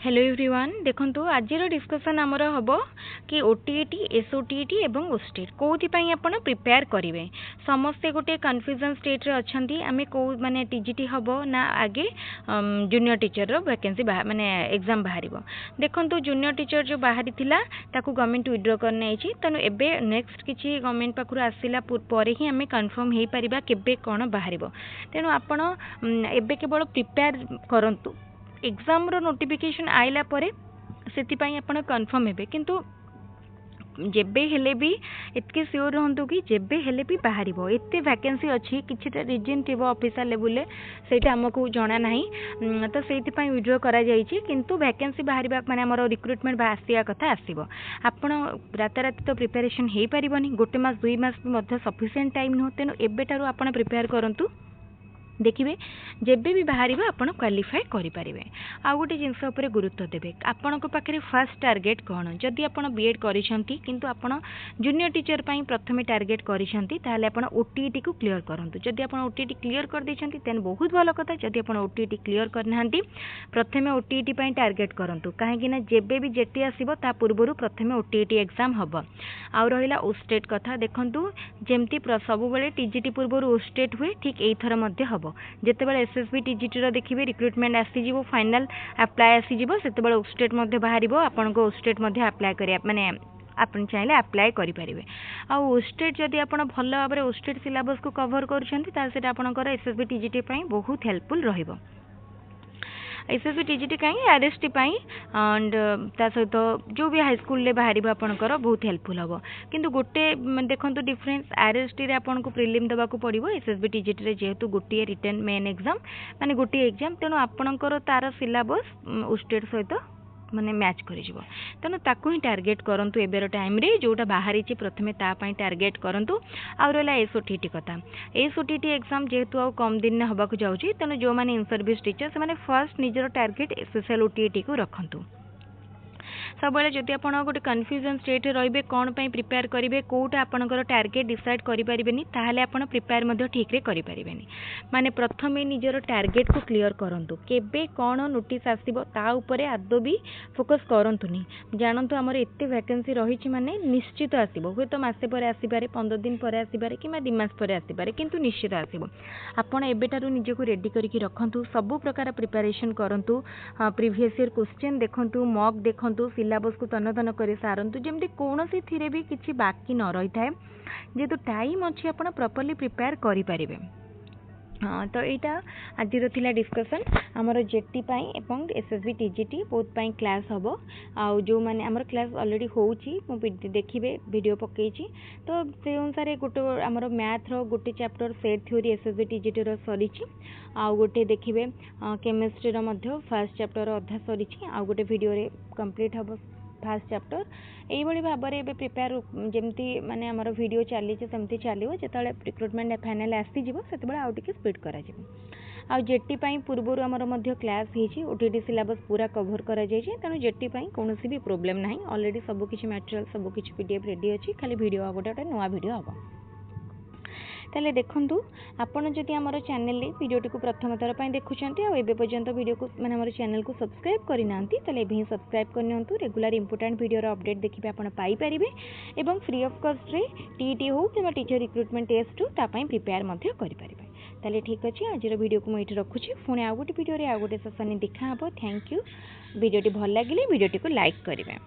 Hello everyone देखंतु आज discussion आमर हम कि ओटीईटी एसओटीईटी एवं ओस्टेट कौन आपण प्रिपेयर करेंगे समस्ते गोटे कन्फ्यूजन स्टेट रे अच्छी आम कौ माने टीजीटी हम ना आगे जूनियर टीचर रो वैकेंसी माने एग्जाम बाहर देखंतु जूनियर टीचर जो बाहरी थिला ताकू गवर्नमेंट विड्रॉ करने आई तेणु एबे नेक्स्ट किछि गवर्नमेंट पाखु आसिला पर ही आम कन्फर्म हो पारिबा केबे कोन बाहर तेणु आपण एबे केवल प्रिपेयर करंतु एग्जाम रो नोटिफिकेशन आइला परे सेतिपाई आपण कन्फर्म हेबे किंतु जेबे हेले भी एतके सियोर रहंतु कि जेबे हेले भी बाहरिबो एते वैकेंसी अछि किछिटा रीजन थिबो ऑफिशियल लेवल सेटा हमकु जणा नाही तो सेतिपाई विड्रॉ करा जाईछि किंतु वैकेंसी बाहरिबा माने हमर रिक्रुटमेंट आसिया कथा आसीबो आपण राताराती तो प्रिपरेशन हेई परिबोनी गोटे मास 2 मास मध्ये सफिशिएंट टाइम न होतेनो एबेटारू आपण प्रिपेयर करंतु देखिए जेबे भी बाहर आपड़ क्वालिफाई करें आउ गोटे जिनस गुरुत्व देवे आपण पाखे फास्ट टार्गेट कौन जदि आप बीएड करिसेंती किंतु आपण जूनियर टीचर पाई प्रथमे टार्गेट करिसेंती ताहले आपण ओटीईटी को क्लियर करंतु जदि आपण ओटीईटी क्लियर कर देछंती तेन बहुत भलो कथा जदि आपण ओटीईटी क्लियर करनांती प्रथमे ओटीईटी पाई टार्गेट करंतु काहेकि ना जेबे भी जेटी आसीबो ता पूर्वरु प्रथमे ओटीईटी एग्जाम हबो आउ रहिला ओस्टेट कथा देखंतु जेमती सब बेले टीजीटी पूर्वरु ओस्टेट हुए ठीक एई थर मध्ये हबो जेतेबेले एसएसबी टीजीटी रो देखिबे रिक्रुटमेंट आसीजिवो फाइनल अप्लाई आसीजिवो सेतेबेले ओस्टेट मध्ये बाहरिबो आपनको ओस्टेट मध्ये अप्लाई करिया माने आपण चाहिले अप्लाई करि परिबे आ ओस्टेट जदि आपण भलो भाबरे ओस्टेट सिलेबस को कवर करूछंती ता सेटा आपनकर एसएसबी टीजीटी पई बहुत हेल्पफुल रहिबो एसएसबी टीजीटी कहीं आरएसटी पाई एंड ता सहित जो भी हाई स्कूल ले बाहर आपंकर बहुत हेल्पफुल हम किंतु गोटे देखो डिफरेन्स आरएसटी रे आपन को प्रिलिम देवा पड़ो एसएसबी टीजीटी रे जेहेतु गोटे रिटन मेन एग्जाम माने गोटे एग्जाम तेणु आपणकर तार सिलेबस ओस्टेट सहित माने मैच करिजिवो तेणु ताकू ही टार्गेट करंतु एबेर टाइम रे जोटा बाहरी छि प्रथमे ता पई टार्गेट करंतु आ रहला एसओटीटी कथा एसओटीटी एग्जाम जेहेतु आ कम दिन ने हबा को जाउछि तेणु जो माने इन सर्विस टीचर से माने फर्स्ट निजर टार्गेट एसएसएल ओटीईटी को रखंतु सब बेले जदि आप गोटे कन्फ्यूजन स्टेट रे कौन पे प्रिपेयर करेंगे कौटा आपंकर टार्गेट डिसाइड करें ताहले आप प्रिपेयर ठीक रे करें माने प्रथमे निजर टार्गेट को क्लियर करंतु केबे कौन नोटिस आसीबो ता उपरे आदौ भी फोकस करंतुनी जानतु आमर एते वैकेंसी रही माने निश्चित आसीबो हुए तो मासे पर आसीबारे 15 दिन पर आसीबारे कि 2 मास पर आसीबारे किंतु निश्चित आसीबो आपण एबेटारू निजको रेडी करके रखंतु सब प्रकार प्रिपरेशन करंतु प्रीवियस ईयर क्वेश्चन देखंतु मॉक देखंतु सिलेबस को तन तन कर सारंतु जमती कौन सी भी किसी बाकी न रही थाए जेहेतु टाइम अच्छी आप प्रॉपर्ली प्रिपेयर करें हाँ तो यहाँ आज थिला डिस्कशन आमर जेटी पाई एवं एसएसबी टीजीटी बोथ पाई क्लास हम आउ जो माने आमर क्लास ऑलरेडी होउची मु देखिबे वीडियो पकई तो से अनुसार गोटे आमर मैथ रो गोटे chapter set theory SSB TGT रो सरी आउ गोटे देखिबे केमिस्ट्री रो मध्य फर्स्ट चैप्टर अधा सरी आउ गोटे वीडियो रे कंप्लीट हम फर्स्ट चैप्टर यही भाव में प्रिपेयर जमती माने आमर वीडियो चली सेमती चलो जो रिक्रुटमेंट फाइनल आसीजिवो सेतबेले आउ टिके स्पीड करा जिवो आ जेटी पाई पूर्वरु आमर मध्य क्लास हिची ओटीटी सिलेबस पूरा कवर करा जायछि तेणु जेटी पाई कोनोसी भी प्रॉब्लम नाही ऑलरेडी सब किछि मटेरियल सब किछि पीडीएफ रेडी अछि खाली वीडियो आ गोटे नया वीडियो हबो ताले देखंतु आपण जदि हमर चैनल रे वीडियोटी को प्रथम थर पई देखुछंती आ एबे पर्यंत वीडियो को माने हमर चैनल को सब्सक्राइब करि नांती ताले एबे सब्सक्राइब करनियंतु रेगुलर इंपोर्टेंट वीडियो रो अपडेट देखिबे आपण पाई परिबे एवं फ्री ऑफ कॉस्ट रे टीईटी हो कि टीचर रिक्रुटमेंट टेस्ट ता पई प्रिपेयर मध्ये करि परिबे ताले ठीक अछि आज रो वीडियो को मैं इठी रखुछि पुणे आ गोटे वीडियो रे आ गोटे सेशन देखा हबो थैंक यू वीडियोटी भल लागिले वीडियोटी को लाइक करिवे।